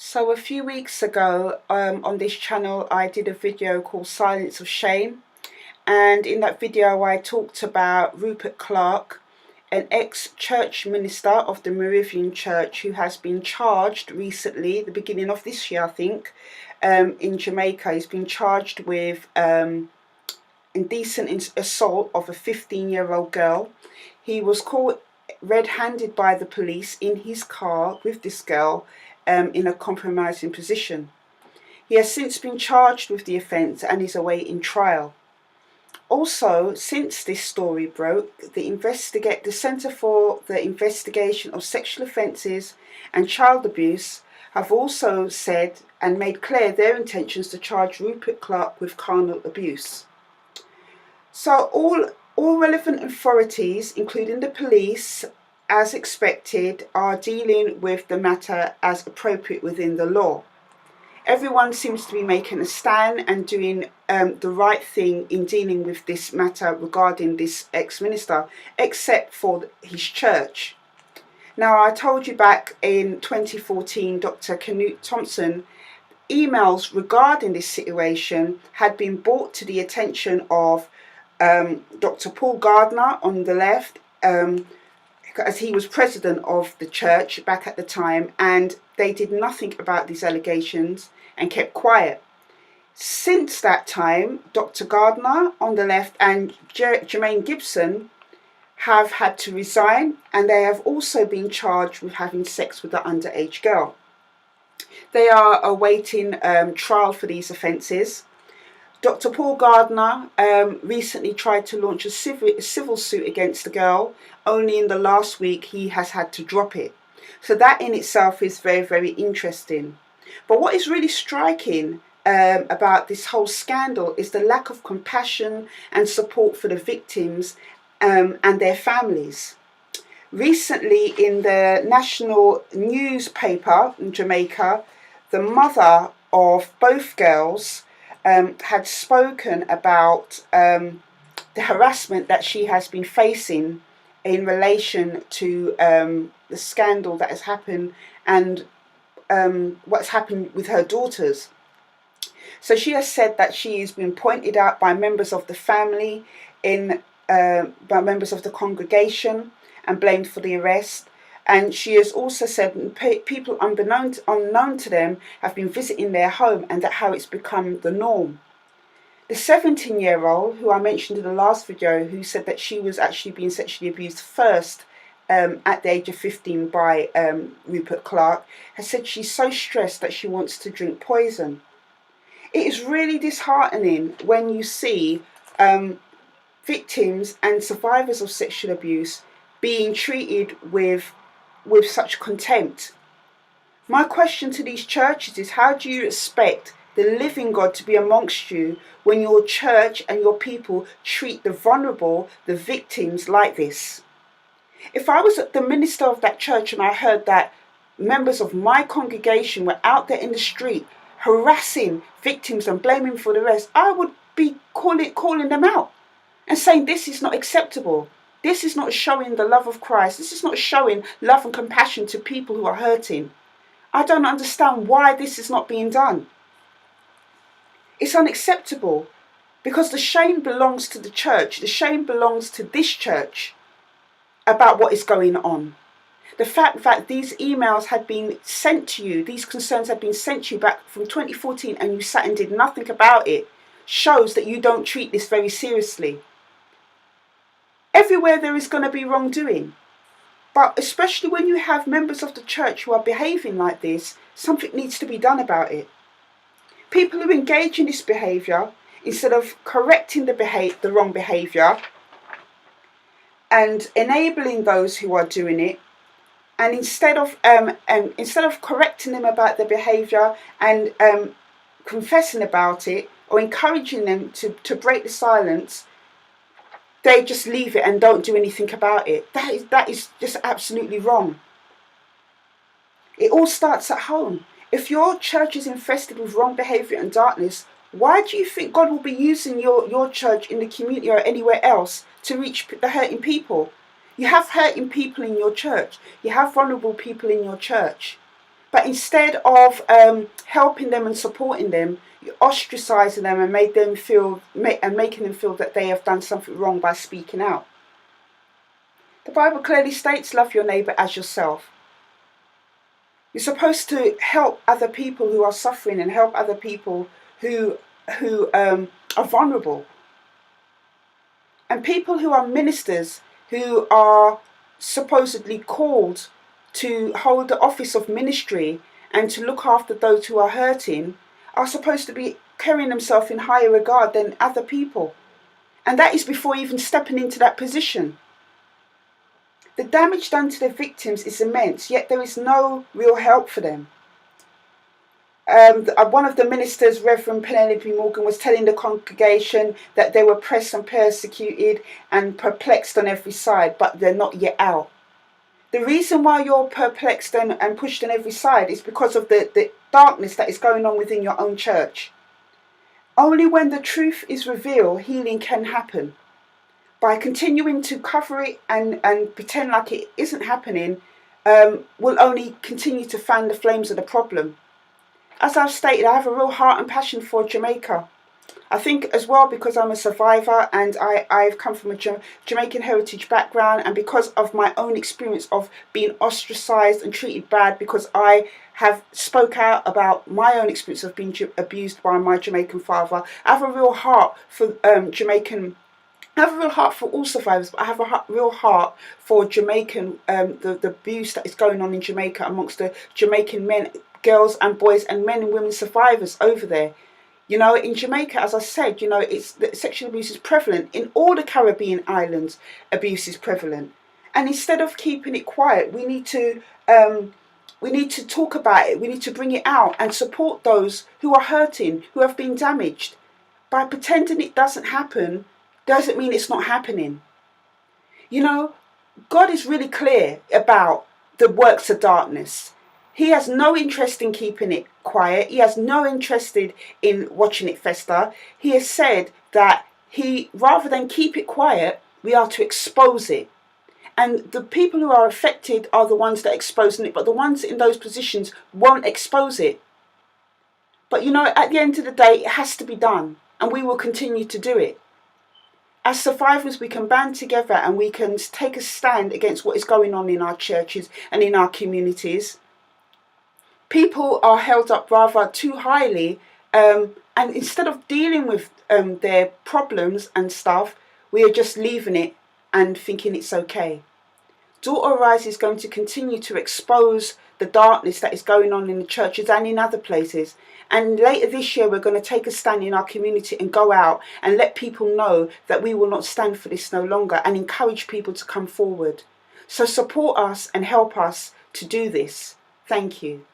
So a few weeks ago on this channel I did a video called Silence of Shame, and in that video I talked about Rupert Clarke, an ex-church minister of the Moravian Church who has been charged recently, the beginning of this year I think, in Jamaica. He's been charged with indecent assault of a 15-year-old girl. He was caught red-handed by the police in his car with this girl in a compromising position. He has since been charged with the offence and is awaiting trial. Also, since this story broke, the Centre for the Investigation of Sexual Offences and Child Abuse have also said and made clear their intentions to charge Rupert Clarke with carnal abuse. So all relevant authorities, including the police, as expected, are dealing with the matter as appropriate within the law. Everyone seems to be making a stand and doing the right thing in dealing with this matter regarding this ex-minister, except for his church. Now, I told you back in 2014, Dr. Canute Thompson, emails regarding this situation had been brought to the attention of Dr. Paul Gardner on the left, as he was president of the church back at the time, and they did nothing about these allegations and kept quiet. Since that time, Dr. Gardner on the left and Jerome Gibson have had to resign, and they have also been charged with having sex with an underage girl. They are awaiting trial for these offences. Dr. Paul Gardner recently tried to launch a civil suit against the girl. Only in the last week he has had to drop it. So that in itself is very, very interesting. But what is really striking about this whole scandal is the lack of compassion and support for the victims and their families. Recently, in the national newspaper in Jamaica, the mother of both girls had spoken about the harassment that she has been facing in relation to the scandal that has happened and what's happened with her daughters. So she has said that she has been pointed out by members of the family, by members of the congregation, and blamed for the arrest. And she has also said people unknown to them have been visiting their home, and that how it's become the norm. The 17-year-old, who I mentioned in the last video, who said that she was actually being sexually abused first at the age of 15 by Rupert Clarke, has said she's so stressed that she wants to drink poison. It is really disheartening when you see victims and survivors of sexual abuse being treated with such contempt. My question to these churches is, how do you expect the living God to be amongst you when your church and your people treat the vulnerable, the victims, like this? If I was the minister of that church and I heard that members of my congregation were out there in the street harassing victims and blaming for the rest, I would be calling them out and saying this is not acceptable. This is not showing the love of Christ. This is not showing love and compassion to people who are hurting. I don't understand why this is not being done. It's unacceptable, because the shame belongs to the church. The shame belongs to this church about what is going on. The fact that these emails had been sent to you, these concerns had been sent to you back from 2014, and you sat and did nothing about it, shows that you don't treat this very seriously. Everywhere there is going to be wrongdoing, but especially when you have members of the church who are behaving like this, something needs to be done about it. People who engage in this behaviour, instead of correcting the wrong behaviour and enabling those who are doing it, and instead of correcting them about their behaviour and confessing about it or encouraging them to break the silence, they just leave it and don't do anything about it. That is just absolutely wrong. It all starts at home. If your church is infested with wrong behaviour and darkness, why do you think God will be using your church in the community or anywhere else to reach the hurting people? You have hurting people in your church. You have vulnerable people in your church. But instead of helping them and supporting them, you're ostracizing them and making them feel that they have done something wrong by speaking out. The Bible clearly states, love your neighbour as yourself. You're supposed to help other people who are suffering and help other people who are vulnerable. And people who are ministers, who are supposedly called to hold the office of ministry and to look after those who are hurting, are supposed to be carrying themselves in higher regard than other people. And that is before even stepping into that position. The damage done to the victims is immense, yet there is no real help for them. One of the ministers, Reverend Penelope Morgan, was telling the congregation that they were pressed and persecuted and perplexed on every side, but they're not yet out. The reason why you're perplexed and pushed on every side is because of the darkness that is going on within your own church. Only when the truth is revealed, healing can happen. By continuing to cover it and pretend like it isn't happening, will only continue to fan the flames of the problem. As I've stated, I have a real heart and passion for Jamaica. I think as well because I'm a survivor and I've come from a Jamaican heritage background, and because of my own experience of being ostracized and treated bad because I have spoke out about my own experience of being abused by my Jamaican father. I have a real heart for I have a real heart for all survivors, but I have a real heart for Jamaican, the abuse that is going on in Jamaica amongst the Jamaican men, girls and boys and men and women survivors over there. You know, in Jamaica, as I said, you know, sexual abuse is prevalent. In all the Caribbean islands, abuse is prevalent. And instead of keeping it quiet, we need to talk about it. We need to bring it out and support those who are hurting, who have been damaged. By pretending it doesn't happen, doesn't mean it's not happening. You know, God is really clear about the works of darkness. He has no interest in keeping it quiet. He has no interest in watching it fester. He has said that rather than keep it quiet, we are to expose it. And the people who are affected are the ones that are exposing it, but the ones in those positions won't expose it. But you know, at the end of the day, it has to be done, and we will continue to do it. As survivors, we can band together and we can take a stand against what is going on in our churches and in our communities. People are held up rather too highly, and instead of dealing with their problems and stuff, we are just leaving it and thinking it's okay. Daughter Rise is going to continue to expose the darkness that is going on in the churches and in other places. And later this year, we're going to take a stand in our community and go out and let people know that we will not stand for this no longer, and encourage people to come forward. So support us and help us to do this. Thank you.